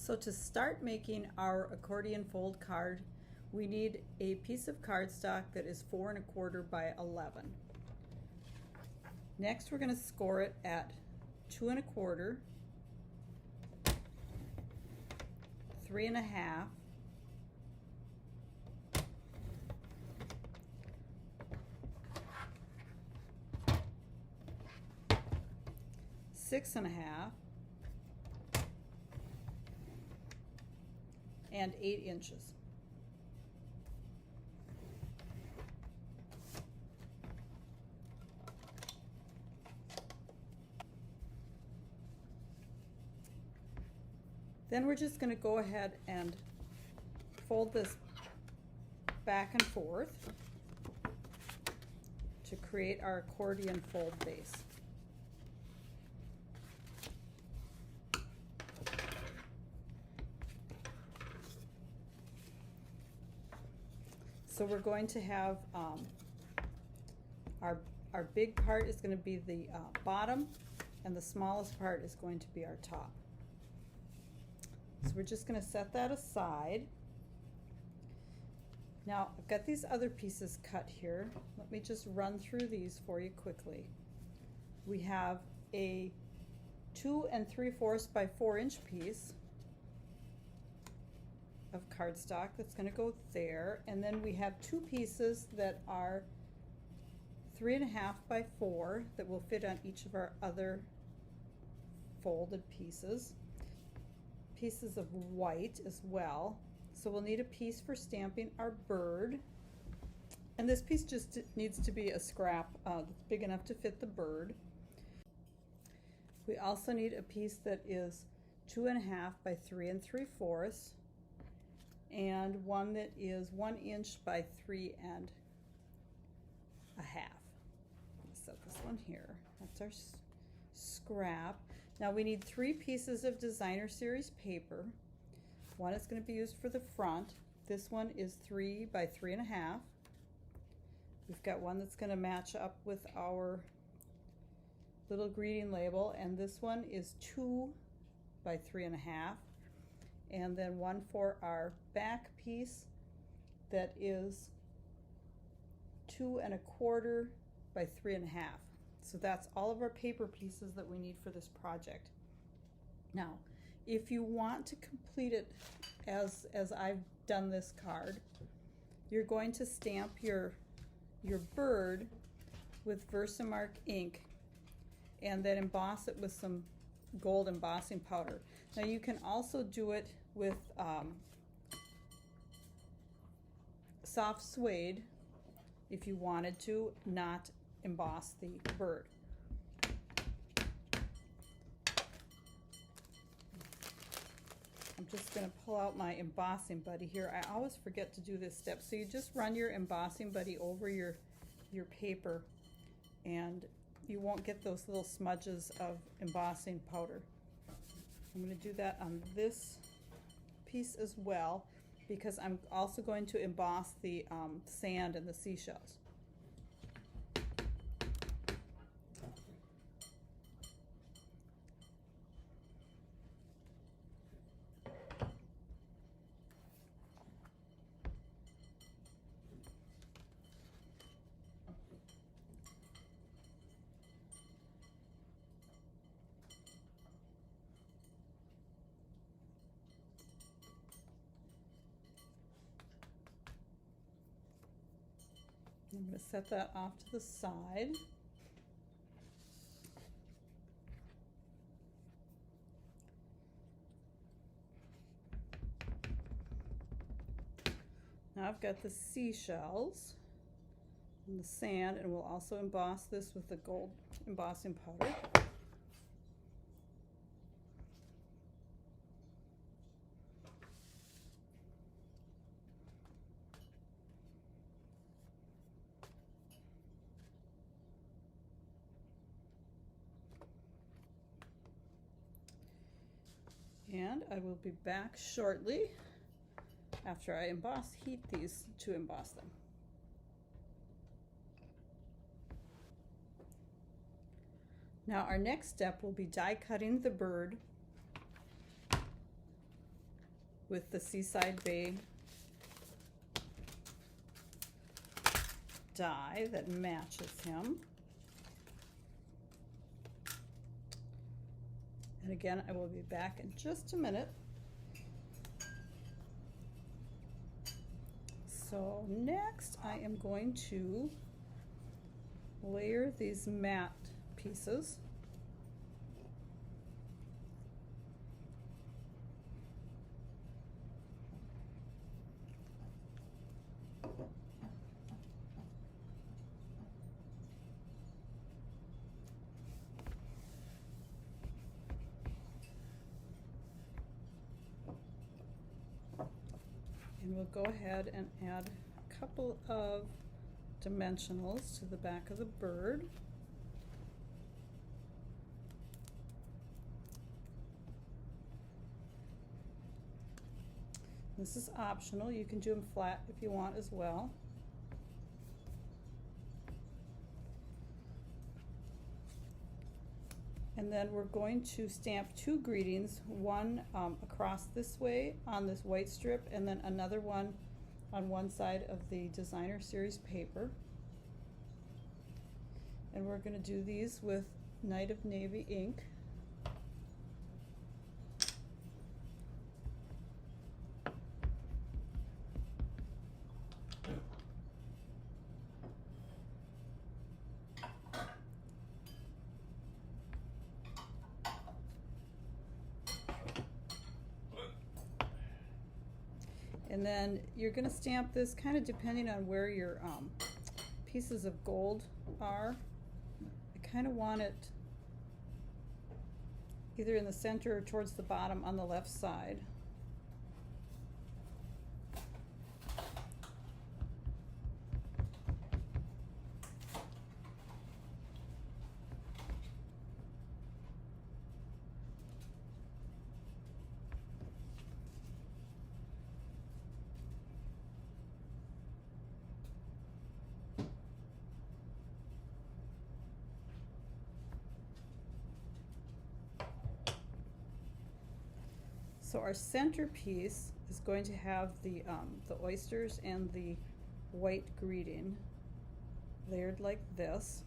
So to start making our accordion fold card, we need a piece of cardstock that is 4 1/4 by 11. Next, we're going to score it at 2 1/4, 3 1/2, 6 1/2, and 8 inches. Then we're just going to go ahead and fold this back and forth to create our accordion fold base. So we're going to have our big part is going to be the bottom, and the smallest part is going to be our top. So we're just going to set that aside. Now I've got these other pieces cut here. Let me just run through these for you quickly. We have a 2 3/4 by 4 inch piece of cardstock that's going to go there, and then we have 2 pieces that are 3 1/2 by 4 that will fit on each of our other folded pieces of white as well. So we'll need a piece for stamping our bird, and this piece just needs to be a scrap that's big enough to fit the bird. We also need a piece that is 2 1/2 by 3 3/4, and one that is 1 inch by 3 1/2. Let's set this one here. That's our scrap. Now we need 3 pieces of designer series paper. One is going to be used for the front. This one is 3 by 3 1/2. We've got one that's going to match up with our little greeting label, and this one is 2 by 3 1/2. And then one for our back piece that is 2 1/4 by 3 1/2. So that's all of our paper pieces that we need for this project. Now, if you want to complete it as I've done this card, you're going to stamp your bird with Versamark ink and then emboss it with some gold embossing powder. Now you can also do it with soft suede if you wanted to not emboss the bird. I'm just going to pull out my embossing buddy here. I always forget to do this step. So you just run your embossing buddy over your paper, and you won't get those little smudges of embossing powder. I'm going to do that on this piece as well, because I'm also going to emboss the sand and the seashells. I'm going to set that off to the side. Now I've got the seashells and the sand, and we'll also emboss this with the gold embossing powder. And I will be back shortly after I heat these to emboss them. Now our next step will be die cutting the bird with the Seaside Bay die that matches him. And again, I will be back in just a minute. So next I am going to layer these matte pieces. And we'll go ahead and add a couple of dimensionals to the back of the bird. This is optional. You can do them flat if you want as well. And then we're going to stamp two greetings, one across this way on this white strip, and then another one on one side of the designer series paper. And we're going to do these with Night of Navy ink. And then you're going to stamp this kind of depending on where your pieces of gold are. I kind of want it either in the center or towards the bottom on the left side. So our centerpiece is going to have the oysters and the white greeting layered like this.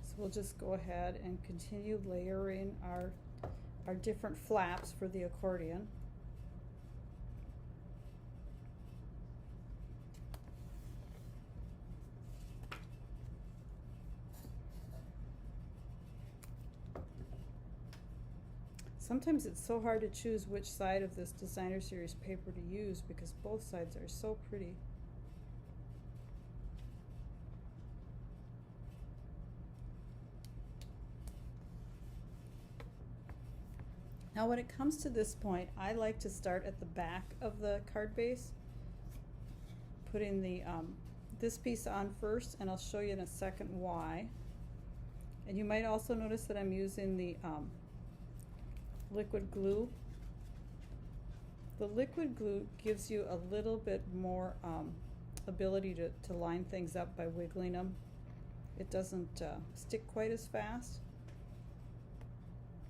So we'll just go ahead and continue layering our different flaps for the accordion. Sometimes it's so hard to choose which side of this designer series paper to use because both sides are so pretty. Now when it comes to this point, I like to start at the back of the card base, putting the this piece on first, and I'll show you in a second why. And you might also notice that I'm using the liquid glue. The liquid glue gives you a little bit more ability to line things up by wiggling them. It doesn't stick quite as fast,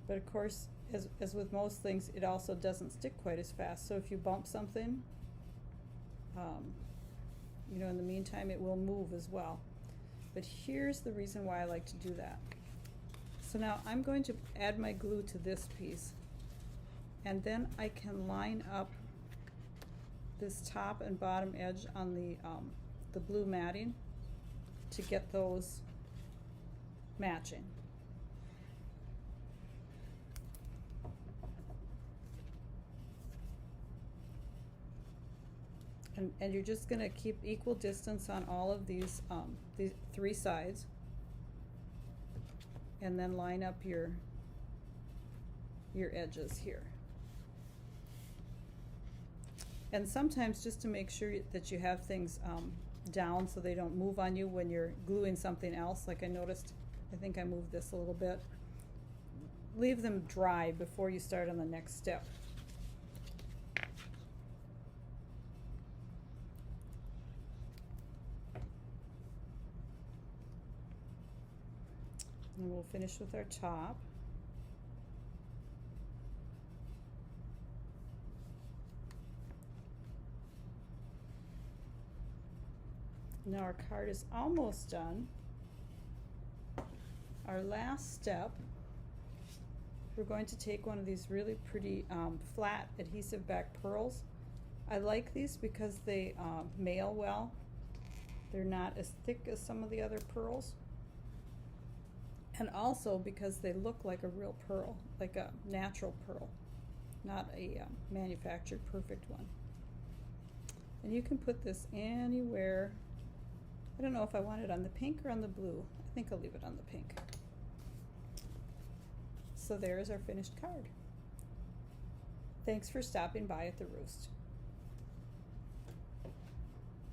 but of course, as with most things, it also doesn't stick quite as fast. So if you bump something, you know, in the meantime, it will move as well. But here's the reason why I like to do that. So now I'm going to add my glue to this piece, and then I can line up this top and bottom edge on the blue matting to get those matching. And you're just going to keep equal distance on all of these 3 sides, and then line up your edges here. And sometimes, just to make sure that you have things down so they don't move on you when you're gluing something else, like I noticed, I think I moved this a little bit, leave them dry before you start on the next step. And we'll finish with our top. Now our card is almost done. Our last step, we're going to take one of these really pretty flat adhesive back pearls. I like these because they mail well. They're not as thick as some of the other pearls. And also because they look like a real pearl, like a natural pearl, not a manufactured perfect one. And you can put this anywhere. I don't know if I want it on the pink or on the blue. I think I'll leave it on the pink. So there is our finished card. Thanks for stopping by at the Roost.